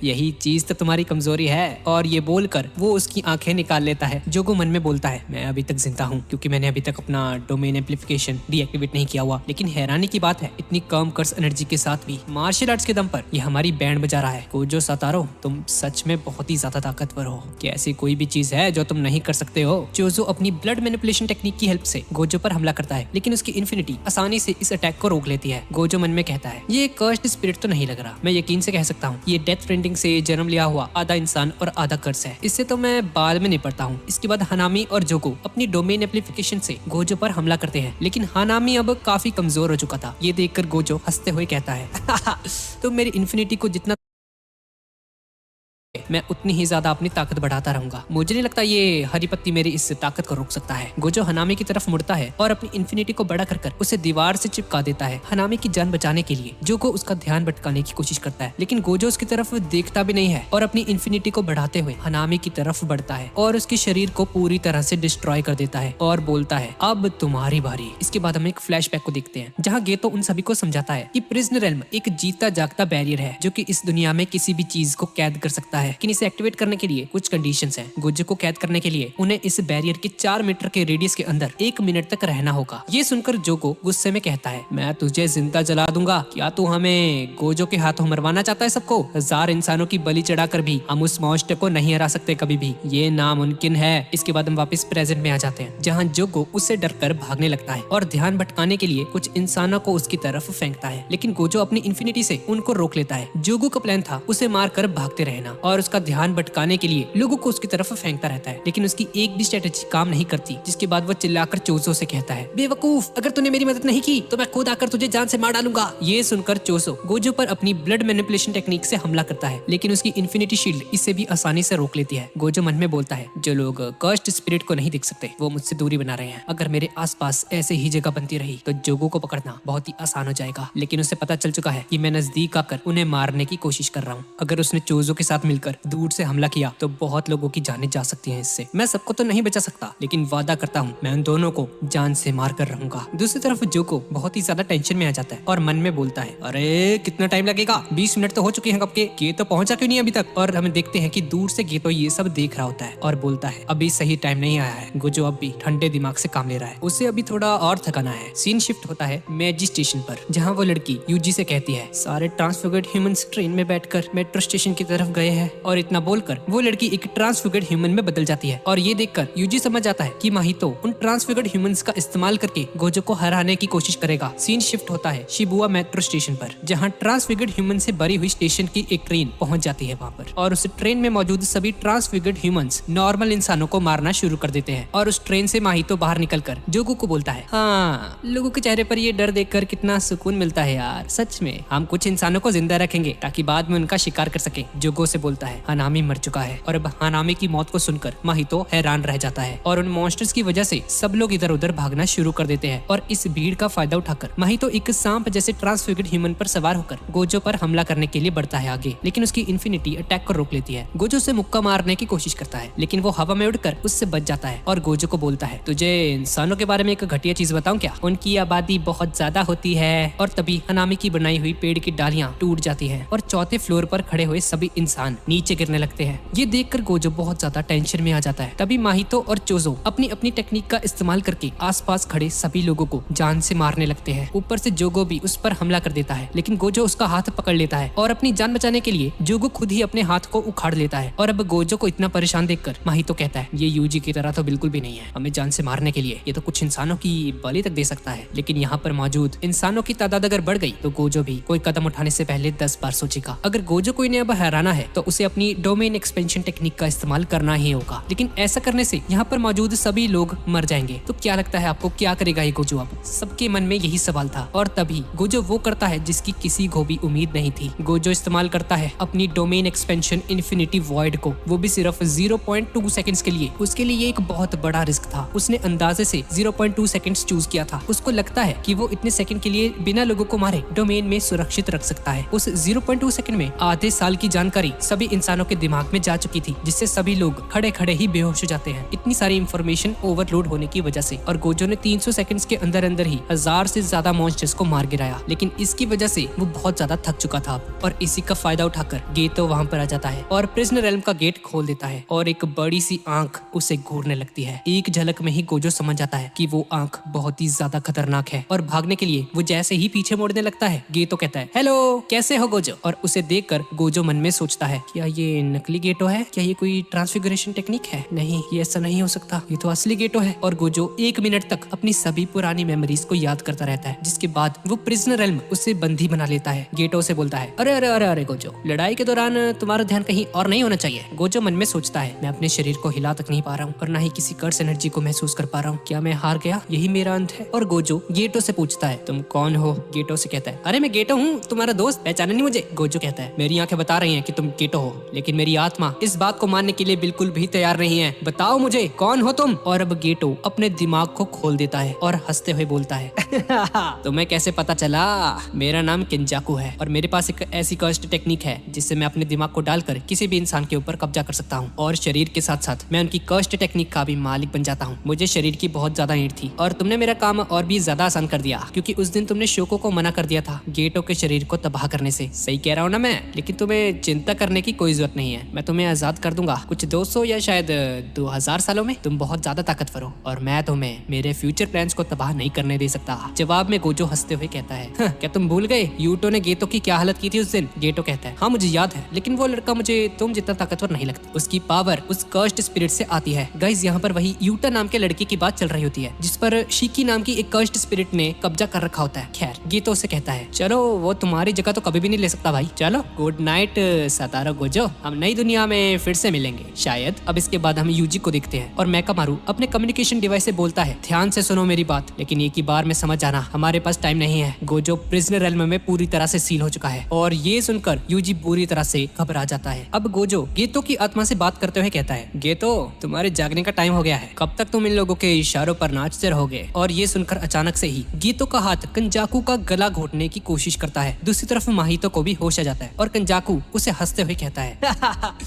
यही चीज तो तुम्हारी कमजोरी है, और ये बोलकर वो उसकी आंखें निकाल लेता है। जोगो मन में बोलता है, मैं अभी तक जिंदा हूँ क्योंकि मैंने अभी तक अपना डोमेन एम्पलीफिकेशन डीएक्टिवेट नहीं किया हुआ। लेकिन हैरानी की बात है, इतनी कम कर्स एनर्जी के साथ भी मार्शल आर्ट्स के दम पर ये हमारी बैंड बजा रहा है। गोजो सतारो, तुम सच में बहुत ही ज्यादा ताकतवर हो। क्या ऐसी कोई भी चीज है जो तुम नहीं कर सकते हो? चोजो अपनी ब्लड मैनिपुलेशन टेक्निक की हेल्प से गोजो पर हमला करता है, लेकिन उसकी इन्फिनिटी आसानी से इस अटैक को रोक लेती है। गोजो मन में कहता है, ये कर्स्ड स्पिरिट तो नहीं लग रहा। मैं यकीन से कह सकता हूँ ये डेथ प्रिंटिंग से जन्म लिया हुआ आधा इंसान और आधा कर्स है। इससे तो मैं बाद में निपटता हूँ। इसके बाद हानामी और जोगो अपनी डोमेन एम्प्लीफिकेशन से गोजो पर हमला करते हैं, लेकिन हानामी अब काफी कमजोर हो चुका था। ये देखकर गोजो हंसते हुए कहता है तो मेरी इन्फिनिटी को जितना मैं उतनी ही ज्यादा अपनी ताकत बढ़ाता रहूंगा। मुझे नहीं लगता ये हरी पत्ती मेरी इस ताकत को रोक सकता है। गोजो हनामी की तरफ मुड़ता है और अपनी इन्फिनिटी को बड़ा कर उसे दीवार से चिपका देता है। हनामी की जान बचाने के लिए जोगो उसका ध्यान भटकाने की कोशिश करता है, लेकिन गोजो उसकी तरफ देखता भी नहीं है और अपनी इन्फिनिटी को बढ़ाते हुए हनामी की तरफ बढ़ता है और उसके शरीर को पूरी तरह से डिस्ट्रॉय कर देता है और बोलता है, अब तुम्हारी बारी। इसके बाद हम एक फ्लैशबैक को देखते हैं, जहाँ गेतो उन सभी को समझाता है कि प्रिजनर रेल्म एक जीता जागता बैरियर है जो कि इस दुनिया में किसी भी चीज को कैद कर सकता है, लेकिन इसे एक्टिवेट करने के लिए कुछ कंडीशंस हैं। गोजो को कैद करने के लिए उन्हें इस बैरियर के 4 मीटर के रेडियस के अंदर 1 मिनट तक रहना होगा। ये सुनकर जोगो गुस्से में कहता है, मैं तुझे जिंदा जला दूंगा। क्या तू हमें गोजो के हाथों मरवाना चाहता है सबको? 1000 इंसानों की बलि चढ़ाकर भी हम उस मॉन्स्टर को नहीं हरा सकते कभी भी। ये नामुमकिन है। इसके बाद हम वापस प्रेजेंट में आ जाते हैं, जहाँ जोगो उससे डरकर भागने लगता है और ध्यान भटकाने के लिए कुछ इंसानों को उसकी तरफ फेंकता है, लेकिन गोजो अपनी इन्फिनिटी से उनको रोक लेता है। जोगो का प्लान था उसे मारकर भागते रहना और उसका ध्यान भटकाने के लिए लोगों को उसकी तरफ फेंकता रहता है, लेकिन उसकी एक भी स्ट्रेटेजी काम नहीं करती। जिसके बाद वो चिल्लाकर चोजो से कहता है, बेवकूफ, अगर तूने मेरी मदद नहीं की तो मैं खुद आकर तुझे जान से मार डालूंगा। ये सुनकर चोजो गोजो पर अपनी ब्लड मैनिपुलेशन टेक्निक से हमला करता है, लेकिन उसकी इन्फिनिटी शील्ड इसे भी आसानी से रोक लेती है। गोजो मन में बोलता है, जो लोग कर्स्ड स्पिरिट को नहीं देख सकते वो मुझसे दूरी बना रहे हैं। अगर मेरे आसपास ऐसे ही जगह बनती रही तो जोगो को पकड़ना बहुत ही आसान हो जाएगा, लेकिन उसे पता चल चुका है कि मैं नजदीक आकर उन्हें मारने की कोशिश कर रहा हूँ। अगर उसने चोजो के साथ मिलकर दूर से हमला किया तो बहुत लोगों की जानें जा सकती हैं इससे। मैं सबको तो नहीं बचा सकता, लेकिन वादा करता हूँ मैं उन दोनों को जान से मार कर रहूंगा। दूसरी तरफ जोगो बहुत ही ज्यादा टेंशन में आ जाता है और मन में बोलता है, अरे कितना टाइम लगेगा? 20 मिनट तो हो चुके हैं कब के। गेतो पहुंचा क्यों नहीं अभी तक? और हम देखते हैं कि दूर से गेतो ये सब देख रहा होता है और बोलता है, अभी सही टाइम नहीं आया है। गोजो अब भी ठंडे दिमाग से काम ले रहा है, उसे अभी थोड़ा और थकाना है। सीन शिफ्ट होता है मेजी स्टेशन पर, जहाँ वो लड़की यूजी से कहती है, सारे ट्रांसफिगर्ड ह्यूमंस ट्रेन में बैठकर मेट्रो स्टेशन की तरफ गए हैं। और इतना बोलकर वो लड़की एक ट्रांसफिगर्ड ह्यूमन में बदल जाती है और ये देखकर यूजी समझ जाता है कि माहितो उन ट्रांसफिगर्ड ह्यूमंस का इस्तेमाल करके गोजो को हराने की कोशिश करेगा। सीन शिफ्ट होता है शिबुया मेट्रो स्टेशन पर, जहाँ ट्रांसफिगर्ड ह्यूमन से भरी हुई स्टेशन की एक ट्रेन पहुंच जाती है वहाँ पर, और उस ट्रेन में मौजूद सभी ट्रांसफिगर्ड ह्यूमंस नॉर्मल इंसानों को मारना शुरू कर देते हैं। और उस ट्रेन से माहितो बाहर निकलकर जोगो को बोलता है, हाँ, लोगों के चेहरे पर ये डर देखकर कितना सुकून मिलता है यार। सच में हम कुछ इंसानों को जिंदा रखेंगे ताकि बाद में उनका शिकार कर सके। जोगो से बोलता है, हानामी मर चुका है। और अब हानामी की मौत को सुनकर माहितो हैरान रह जाता है और उन मॉन्स्टर्स की वजह से सब लोग इधर उधर भागना शुरू कर देते हैं। और इस भीड़ का फायदा उठाकर माहितो एक सांप जैसे ट्रांसफिगर्ड ह्यूमन पर सवार होकर गोजो पर हमला करने के लिए बढ़ता है आगे, लेकिन उसकी इन्फिनिटी अटैक को रोक लेती है। गोजो से मुक्का मारने की कोशिश करता है, लेकिन वो हवा में उड़कर उससे बच जाता है और गोजो को बोलता है, तुझे इंसानों के बारे में एक घटिया चीज बताऊं क्या? उनकी आबादी बहुत ज्यादा होती है। और तभी हानामी की बनाई हुई पेड़ की डालियां टूट जाती हैं और चौथे फ्लोर पर खड़े हुए सभी इंसान नीचे गिरने लगते हैं। ये देखकर गोजो बहुत ज्यादा टेंशन में आ जाता है। तभी माहितो और चोजो अपनी अपनी टेक्निक का इस्तेमाल करके आसपास खड़े सभी लोगों को जान से मारने लगते हैं। ऊपर से जोगो भी उस पर हमला कर देता है, लेकिन गोजो उसका हाथ पकड़ लेता है और अपनी जान बचाने के लिए जोगो खुद ही अपने हाथ को उखाड़ लेता है। और अब गोजो को इतना परेशान देखकर माहितो कहता है, ये यूजी की तरह तो बिल्कुल भी नहीं है हमें जान से मारने के लिए, ये तो कुछ इंसानों की बलि तक दे सकता है। लेकिन यहाँ पर मौजूद इंसानों की तादाद अगर बढ़ गई तो गोजो भी कोई कदम उठाने से पहले 10 बार सोचेगा। अगर गोजो को इन्हें अब हराना है तो उसे अपनी डोमेन एक्सपेंशन टेक्निक का इस्तेमाल करना ही होगा, लेकिन ऐसा करने से यहाँ पर मौजूद सभी लोग मर जाएंगे। तो क्या लगता है आपको, क्या करेगा ये गोजो? अब सबके मन में यही सवाल था और तभी गोजो वो करता है जिसकी किसी को भी उम्मीद नहीं थी। गोजो इस्तेमाल करता है अपनी डोमेन एक्सपेंशन इन्फिनिटी वॉइड को, वो भी सिर्फ 0.2 सेकंड्स के लिए। उसके लिए एक बहुत बड़ा रिस्क था। उसने अंदाजे से 0.2 सेकंड्स चूज किया था। उसको लगता है कि वो इतने सेकंड के लिए बिना लोगों को मारे डोमेन में सुरक्षित रख सकता है। उस 0.2 सेकंड में आधे साल की जानकारी सभी इंसानों के दिमाग में जा चुकी थी, जिससे सभी लोग खड़े खड़े ही बेहोश हो जाते हैं इतनी सारी इंफॉर्मेशन ओवरलोड होने की वजह से। और गोजो ने 300 सेकंड्स के अंदर अंदर ही 1000 से ज्यादा मॉन्स्टर्स को मार गिराया, लेकिन इसकी वजह से वो बहुत ज्यादा थक चुका था और इसी का फायदा उठाकर गेतो वहाँ पर आ जाता है और प्रिजनर रेल्म का गेट खोल देता है और एक बड़ी सी आंख उसे घूरने लगती है। एक झलक में ही गोजो समझ जाता है कि वो आंख बहुत ही ज्यादा खतरनाक है और भागने के लिए वो जैसे ही पीछे मुड़ने लगता है, गेतो कहता है हेलो कैसे हो गोजो। और उसे देखकर गोजो मन में सोचता है क्या ये नकली गेटो है, क्या ये कोई ट्रांसफिगरेशन टेक्निक है? नहीं, ये ऐसा नहीं हो सकता, ये तो असली गेटो है। और गोजो 1 मिनट तक अपनी सभी पुरानी मेमोरीज को याद करता रहता है, जिसके बाद वो प्रिजनर रेल्म उसे बंदी बना लेता है। गेटो से बोलता है अरे अरे अरे अरे गोजो, लड़ाई के दौरान तुम्हारा ध्यान कहीं और नहीं होना चाहिए। गोजो मन में सोचता है मैं अपने शरीर को हिला तक नहीं पा रहा हूँ और ना ही किसी कर्स एनर्जी को महसूस कर पा रहा हूँ, क्या मैं हार गया? यही मेरा अंत है। और गोजो गेटो से पूछता है तुम कौन हो? गेटो से कहता है अरे मैं गेटो हूँ, तुम्हारा दोस्त, पहचाना नहीं मुझे? गोजो कहता है मेरी आंखें बता रही हैं कि तुम गेटो हो, लेकिन मेरी आत्मा इस बात को मानने के लिए बिल्कुल भी तैयार नहीं है, बताओ मुझे कौन हो तुम? और अब गेटो अपने दिमाग को खोल देता है और हंसते हुए बोलता है तुम्हें कैसे पता चला? मेरा नाम किंजाकू है और मेरे पास एक ऐसी कर्स्ट टेक्निक है जिससे मैं अपने दिमाग को डालकर किसी भी इंसान के ऊपर कब्जा कर सकता हूँ और शरीर के साथ साथ मैं उनकी कर्स्ट टेक्निक का भी मालिक बन जाता हूँ। मुझे शरीर की बहुत ज्यादा नीड थी और तुमने मेरा काम और भी ज्यादा आसान कर दिया, क्योंकि उस दिन तुमने शोको को मना कर दिया था गेटो के शरीर को तबाह करने से। सही कह रहा हूँ ना मैं? लेकिन तुम्हें चिंता करने की कोई जरूरत नहीं है, मैं तुम्हें आजाद कर दूंगा कुछ 200 या शायद 2000 सालों में। तुम बहुत ज्यादा ताकतवर हो और मैं तुम्हें मेरे फ्यूचर प्लान्स को तबाह नहीं करने दे सकता। जवाब में गोजो हंसते हुए कहता है क्या तुम भूल गए यूटो ने गेतो की क्या हालत की थी उस दिन? गेटो कहता है हाँ मुझे याद है, लेकिन वो लड़का मुझे तुम जितना ताकतवर नहीं लगता। उसकी पावर उस कर्स्ड स्पिरिट से आती है। गाइस यहाँ पर वही यूटा नाम के लड़के की बात चल रही होती है जिस पर शिकी नाम की एक कर्स्ड स्पिरिट ने कब्जा कर रखा होता है। खैर गेतो से कहता है चलो वो तुम्हारी जगह तो कभी भी नहीं ले सकता भाई, चलो गुड नाइट सतारो गोजो, हम नई दुनिया में फिर से मिलेंगे शायद। अब इसके बाद हम यूजी को देखते हैं और मेकामारू अपने कम्युनिकेशन डिवाइस से बोलता है ध्यान से सुनो मेरी बात, लेकिन एक ही बार में समझ जाना हमारे पास टाइम नहीं है। गोजो प्रिजनर रेल्म में पूरी तरह से सील हो चुका है और ये सुनकर यूजी पूरी तरह से घबरा जाता है। अब गोजो गेतो की आत्मा से बात करते हुए कहता है गेतो तुम्हारे जागने का टाइम हो गया है, कब तक तुम इन लोगों के इशारों पर नाचते रहोगे? और ये सुनकर अचानक से ही गेतो का हाथ कंजाकू का गला घोटने की कोशिश करता है। दूसरी तरफ माहितो को भी होश आ जाता है और कंजाकू उसे हंसते हुए कहता है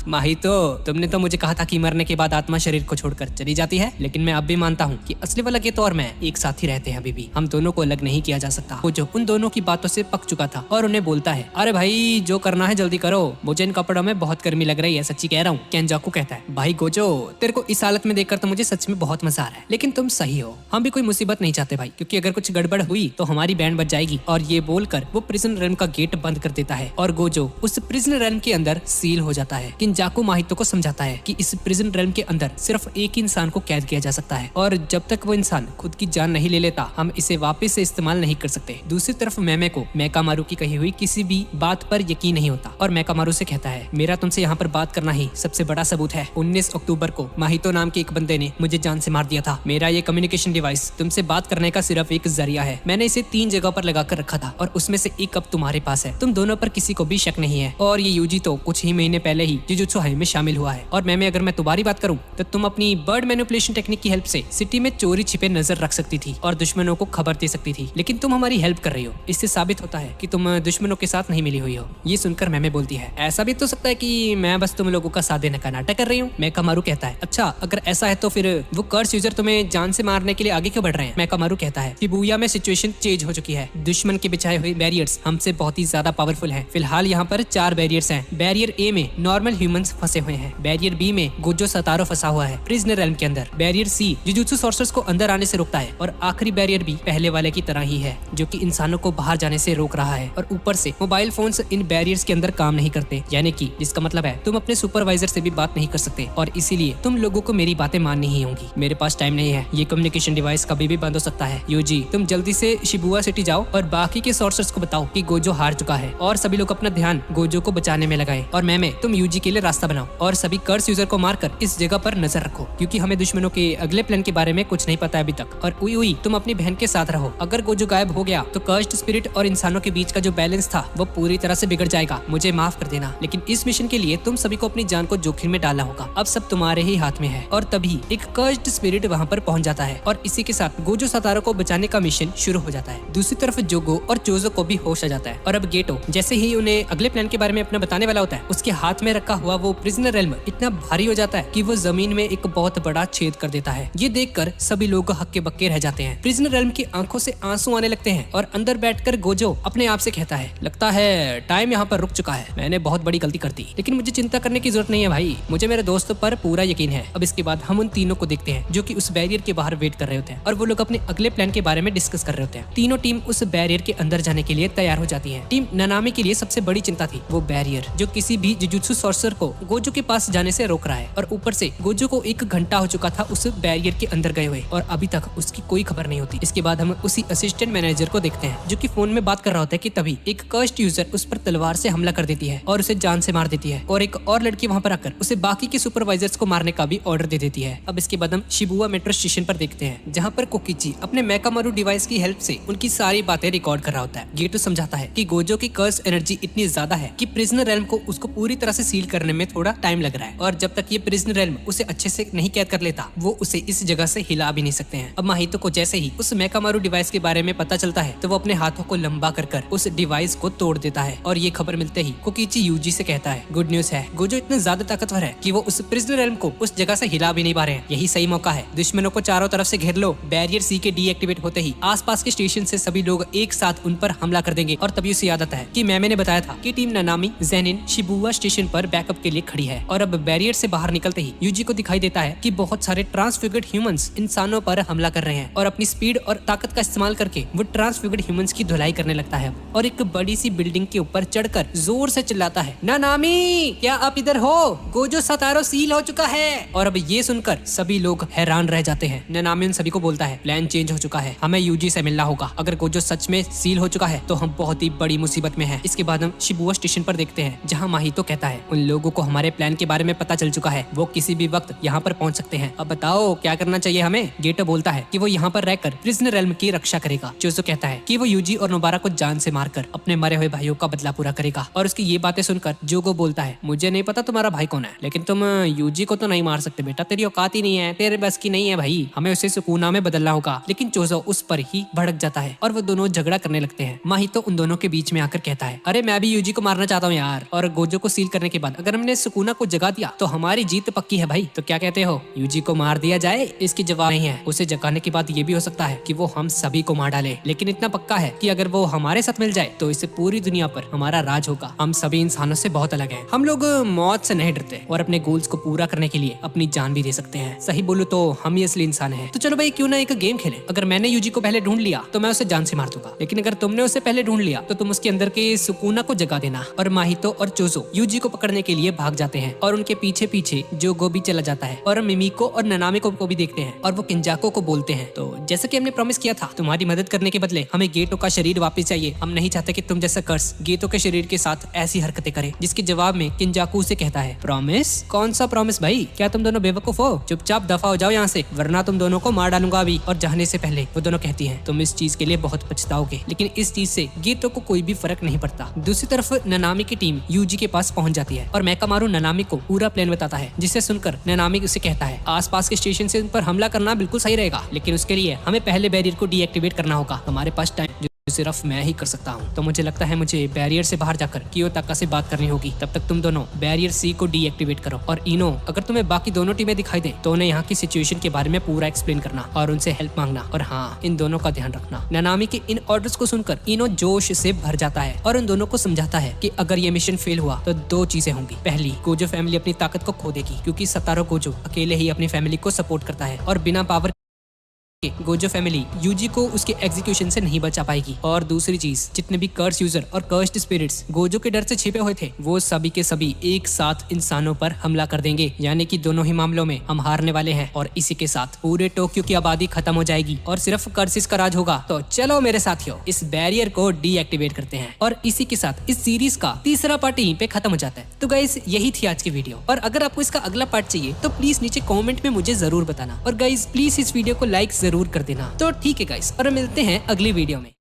माहितो तुमने तो मुझे कहा था कि मरने के बाद आत्मा शरीर को छोड़कर चली जाती है, लेकिन मैं अब भी मानता हूँ कि असली वाला गेतो और मैं एक साथ ही रहते हैं अभी भी, हम दोनों को अलग नहीं किया जा सकता। वो जो उन दोनों की बातों से पक चुका था और उन्हें बोलता है अरे भाई जो करना है जल्दी करो, मुझे इन कपड़ों में बहुत गर्मी लग रही है, सच्ची कह रहा हूँ। कंजाकू कहता है भाई गोजो तेरे को इस हालत में देखकर तो मुझे सच में बहुत मजा आ रहा है, लेकिन तुम सही हो, हम भी कोई मुसीबत नहीं चाहते भाई, क्योंकि अगर कुछ गड़बड़ हुई तो हमारी बैंड बच जाएगी। और ये बोलकर वो प्रिजन रेल्म का गेट बंद कर देता है और गोजो उस प्रिजन रेल्म के अंदर सील हो जाता है। किंजाकू माहितो को समझाता है कि इस प्रिजन रेल्म के अंदर सिर्फ एक इंसान को कैद किया जा सकता है और जब तक वो इंसान खुद की जान नहीं ले लेता हम इसे वापस से इस्तेमाल नहीं कर सकते। दूसरी तरफ मैमे को मेकामारू की कही हुई किसी भी बात पर यकीन नहीं होता और मेकामारू से कहता है मेरा तुमसे यहाँ पर बात करना ही सबसे बड़ा सबूत है। 19 अक्टूबर को माहितो नाम के एक बंदे ने मुझे जान से मार दिया था। मेरा ये कम्युनिकेशन डिवाइस तुमसे बात करने का सिर्फ एक जरिया है। मैंने इसे 3 जगह पर लगा कर रखा था और उसमें से एक अब तुम्हारे पास है। तुम दोनों पर किसी को भी शक नहीं है और ये यूजी तो कुछ ही महीने पहले ही जुजुत्सु हाई में शामिल हुआ है। और मैमे अगर मैं तुम्हारी बात करूं तो तुम अपनी बर्ड मैनिपुलेशन टेक्निक की हेल्प से सिटी में चोरी छिपे नजर रख सकती थी और दुश्मनों को खबर दे सकती थी, लेकिन तुम हमारी हेल्प कर रही हो। इससे साबित होता है कि तुम दुश्मनों के साथ नहीं मिली हुई हो। ये सुनकर मैमे बोलती है ऐसा भी तो सकता है कि मैं बस तुम लोगों का साथ देने का नाटक कर रही हूँ। मेकामारू कहता है अच्छा अगर ऐसा है तो फिर वो कर्स यूजर तुम्हें जान से मारने के लिए आगे क्यों बढ़ रहे हैं? मेकामारू कहता है शिबुया में सिचुएशन चेंज हो चुकी है, दुश्मन के बिछाए हुए बैरियर्स हमसे बहुत ही ज्यादा पावरफुल हैं। फिलहाल यहाँ पर 4 बैरियर्स हैं। बैरियर ए में नॉर्मल ह्यूमंस फंसे हुए हैं, बैरियर बी में गोजो सतारो फंसा हुआ है प्रिजनर रेल्म के अंदर, बैरियर सी जुजुत्सु सॉर्सर्स को अंदर आने से रोकता है और आखिरी बैरियर भी पहले वाले की तरह ही है जो कि इंसानों को बाहर जाने से रोक रहा है। और ऊपर से मोबाइल फोन्स इन बैरियर्स के अंदर काम नहीं करते, यानी कि जिसका मतलब है तुम अपने सुपरवाइजर से भी बात नहीं कर सकते और इसीलिए तुम लोगों को मेरी बातें माननी ही होंगी। मेरे पास टाइम नहीं है, ये कम्युनिकेशन डिवाइस कभी भी बंद हो सकता है। यूजी तुम जल्दी से शिबुया सिटी जाओ और बाकी के सॉर्सर्स को बताओ कि गोजो हार चुका है और सभी लोग अपना ध्यान गोजो को बचाने में लगाएं। और मैमे तुम यूजी के लिए रास्ता बनाओ और सभी कर्स यूजर को मारकर इस जगह पर नजर रखो, क्योंकि हमें दुश्मनों के अगले प्लान के बारे में कुछ नहीं पता अभी तक। और उई उई तुम अपनी बहन के साथ रहो, अगर गोजो गायब हो गया तो कर्स्ड स्पिरिट और इंसानों के बीच का जो बैलेंस था वो पूरी तरह से बिगड़ जाएगा। मुझे माफ कर देना, लेकिन इस मिशन के लिए तुम सभी को अपनी जान को जोखिम में डालना होगा। अब सब तुम्हारे ही हाथ में है। और तभी एक कर्स्ड स्पिरिट वहाँ पर पहुँच जाता है और इसी के साथ गोजो सतारो को बचाने का मिशन शुरू हो जाता है। दूसरी तरफ जोगो और चोजो को भी होश आ जाता है और अब गेटो जैसे ही उन्हें अगले प्लान के बारे में अपना बताने वाला होता है, उसके उसके हाथ में रखा हुआ वो प्रिजनर रेल्म इतना भारी हो जाता है कि वो जमीन में एक बहुत बड़ा छेद कर देता है। ये देखकर सभी लोग हक्के बक्के रह जाते हैं। प्रिजनर रेल्म की आंखों से आंसू आने लगते हैं और अंदर बैठकर गोजो अपने आप से कहता है, लगता है टाइम यहाँ पर रुक चुका है, मैंने बहुत बड़ी गलती कर दी, लेकिन मुझे चिंता करने की जरूरत नहीं है भाई, मुझे मेरे दोस्तों पर पूरा यकीन है। अब इसके बाद हम उन तीनों को देखते हैं जो कि उस बैरियर के बाहर वेट कर रहे होते हैं और वो लोग अपने अगले प्लान के बारे में डिस्कस कर रहे होते हैं। तीनों टीम उस बैरियर के अंदर जाने के लिए तैयार हो जाती है। टीम नानामी के लिए सबसे बड़ी चिंता थी वो बैरियर जो किसी भी जुजुत्सु सॉर्सर को गोजो के पास जाने से रोक रहा है, और ऊपर से गोजो को 1 घंटा हो चुका था उस बैरियर के अंदर गए हुए और अभी तक उसकी कोई खबर नहीं होती। इसके बाद हम उसी असिस्टेंट मैनेजर को देखते हैं जो कि फोन में बात कर रहा होता है कि तभी एक कर्स्ड यूजर उस पर तलवार से हमला कर देती है और उसे जान से मार देती है, और एक और लड़की वहां पर आकर उसे बाकी के सुपरवाइजर्स को मारने का भी ऑर्डर दे देती है। अब इसके बाद हम शिबुया मेट्रो स्टेशन पर देखते हैं जहाँ पर कोकिची अपने मेकामारू डिवाइस की हेल्प से उनकी सारी बातें रिकॉर्ड कर रहा होता है। गेटो समझाता है कि गोजो की कर्स एनर्जी इतनी ज्यादा है कि प्रिजनर रेल्म को उसको पूरी तरह से सील करने में थोड़ा टाइम लग रहा है, और जब तक ये प्रिजनर रेल्म उसे अच्छे से नहीं कैद कर लेता वो उसे इस जगह से हिला भी नहीं सकते हैं। अब माहितो को जैसे ही उस मेकामारू डिवाइस के बारे में पता चलता है तो वो अपने हाथों को लंबा कर उस डिवाइस को तोड़ देता है, और ये खबर मिलते ही कोकिची यूजी से कहता है, गुड न्यूज है, गोजो इतना ज्यादा ताकतवर है कि वो उस प्रिजनर रेल्म को उस जगह से हिला भी नहीं पा रहे हैं। यही सही मौका है, दुश्मनों को चारों तरफ से घेर लो। बैरियर सी के डीएक्टिवेट होते ही आसपास के स्टेशन से सभी लोग एक साथ उन पर हमला कर देंगे। और तभी उसे याद आता है कि मैंने बताया था कि टीम नानामी जेनिन शिबुया स्टेशन पर बैकअप के लिए खड़ी है, और अब बैरियर से बाहर निकलते ही यूजी को दिखाई देता है कि बहुत सारे ट्रांसफिगर्ड ह्यूमंस इंसानों पर हमला कर रहे हैं, और अपनी स्पीड और ताकत का इस्तेमाल करके वो ट्रांसफिगर्ड ह्यूमंस की धुलाई करने लगता है और एक बड़ी सी बिल्डिंग के ऊपर चढ़कर जोर से चिल्लाता है, नानामी क्या आप इधर हो, गोजो सतारो सील हो चुका है। और अब ये सुनकर सभी लोग हैरान रह जाते हैं। नानामी उन सभी को बोलता है, प्लान चेंज हो चुका है, हमें यूजी से मिलना होगा, अगर गोजो सच में सील हो चुका है तो हम बहुत ही बड़ी मुसीबत में हैं। इसके बाद हम शिबुया स्टेशन पर देखते हैं जहाँ माहितो कहता है, उन लोगों को हमारे प्लान के बारे में पता चल चुका है, वो किसी भी वक्त यहाँ पर पहुँच सकते हैं, अब बताओ क्या करना चाहिए हमें। गेटो बोलता है कि वो यहाँ पर रहकर प्रिजनर रेल्म की रक्षा करेगा। चोजो कहता है कि वो यूजी और नोबारा को जान से मारकर अपने मरे हुए भाइयों का बदला पूरा करेगा, और उसकी ये बातें सुनकर जोगो बोलता है, मुझे नहीं पता तुम्हारा भाई कौन है, लेकिन तुम यूजी को तो नहीं मार सकते बेटा, तेरी औकात ही नहीं है, तेरे बस की नहीं है भाई, हमें उसे सुकूना में बदलना होगा। लेकिन चोजो उस पर ही भड़क जाता है और वो दोनों झगड़ा करने लगते हैं। माहितो उन दोनों के बीच में आकर कहता है, अरे मैं भी यूजी को मारना चाहता हूँ यार, और गोजो को सील करने के बाद अगर हमने सुकूना को जगा दिया तो हमारी जीत पक्की है भाई, तो क्या कहते हो, यूजी को मार दिया जाए। इसकी जवाब नहीं है, उसे जगाने के बाद ये भी हो सकता है कि वो हम सभी को मार डाले, लेकिन इतना पक्का है कि अगर वो हमारे साथ मिल जाए तो इसे पूरी दुनिया पर हमारा राज होगा। हम सभी इंसानों से बहुत अलग हैं, हम लोग मौत से नहीं डरते और अपने गोल्स को पूरा करने के लिए अपनी जान भी दे सकते हैं। सही बोलूं तो हम ही असली इंसान हैं। तो चलो भाई क्यों ना एक गेम खेलें। अगर मैंने यूजी को पहले ढूंढ लिया तो मैं उसे जान से मार दूंगा, लेकिन अगर तुमने उसे पहले ढूंढ लिया तो तुम उसके अंदर के सुकूना को जगा देना। और माहितो और चोजो यूजी को पकड़ने के लिए भाग जाते हैं और उनके पीछे पीछे जोगो भी चला जाता है, और मिमिको और नानामी को भी देखते हैं, और वो किंजाको को बोलते हैं, तो जैसा कि हमने प्रॉमिस किया था तुम्हारी मदद करने के बदले हमें गेटो का शरीर वापस चाहिए। हम नहीं चाहते कि तुम जैसा कर्स गेटो के शरीर के साथ ऐसी हरकतें करे। जिसके जवाब में किंजाकू से कहता है, प्रॉमिस? कौन सा प्रॉमिस भाई, क्या तुम दोनों बेवकूफ हो? चुपचाप दफा हो जाओ यहाँ से, वरना तुम दोनों को मार डालूंगा अभी। और जाने से पहले वो दोनों कहती हैं, तुम इस चीज के लिए बहुत पछताओगे, लेकिन इस चीज से गेटो को कोई भी फर्क नहीं पड़ता। दूसरी तरफ नानामी की टीम यूजी के पास पहुंच जाती है और मेकामारू नानामी को पूरा प्लान बताता है, जिसे सुनकर नानामी उसे कहता है, आसपास के स्टेशन से उन पर हमला करना बिल्कुल सही रहेगा, लेकिन उसके लिए हमें पहले बैरियर को डीएक्टिवेट करना होगा। हमारे पास टाइम सिर्फ मैं ही कर सकता हूँ, तो मुझे लगता है मुझे बैरियर से बाहर जाकर कियोताका से बात करनी होगी। तब तक तुम दोनों बैरियर सी को डीएक्टिवेट करो, और इनो अगर तुम्हें बाकी दोनों टीमें दिखाई दे तो उन्हें यहाँ की सिचुएशन के बारे में पूरा एक्सप्लेन करना और उनसे हेल्प मांगना, और हाँ इन दोनों का ध्यान रखना। नानामी के इन ऑर्डर्स को सुनकर इनो जोश से भर जाता है और उन दोनों को समझाता है कि अगर ये मिशन फेल हुआ तो 2 चीजें होंगी। पहली, गोजो फैमिली अपनी ताकत को खो देगी, क्योंकि सतारो गोजो अकेले ही अपनी फैमिली को सपोर्ट करता है, और बिना पावर गोजो फैमिली यूजी को उसके एग्जीक्यूशन से नहीं बचा पाएगी। और दूसरी चीज, जितने भी कर्स यूजर और कर्स्ड स्पिरिट्स गोजो के डर से छिपे हुए थे वो सभी के सभी एक साथ इंसानों पर हमला कर देंगे, यानी कि दोनों ही मामलों में हम हारने वाले हैं, और इसी के साथ पूरे टोक्यो की आबादी खत्म हो जाएगी और सिर्फ कर्सिस का राज होगा। तो चलो मेरे साथियों इस बैरियर को डीएक्टिवेट करते हैं, और इसी के साथ इस सीरीज का तीसरा पार्ट यहीं पे खत्म हो जाता है। तो गाइस यही थी आज की वीडियो, और अगर आपको इसका अगला पार्ट चाहिए तो प्लीज नीचे कॉमेंट में मुझे जरूर बताना, और गाइस प्लीज इस वीडियो को लाइक जरूर कर देना। तो ठीक है गाइस, और मिलते हैं अगली वीडियो में।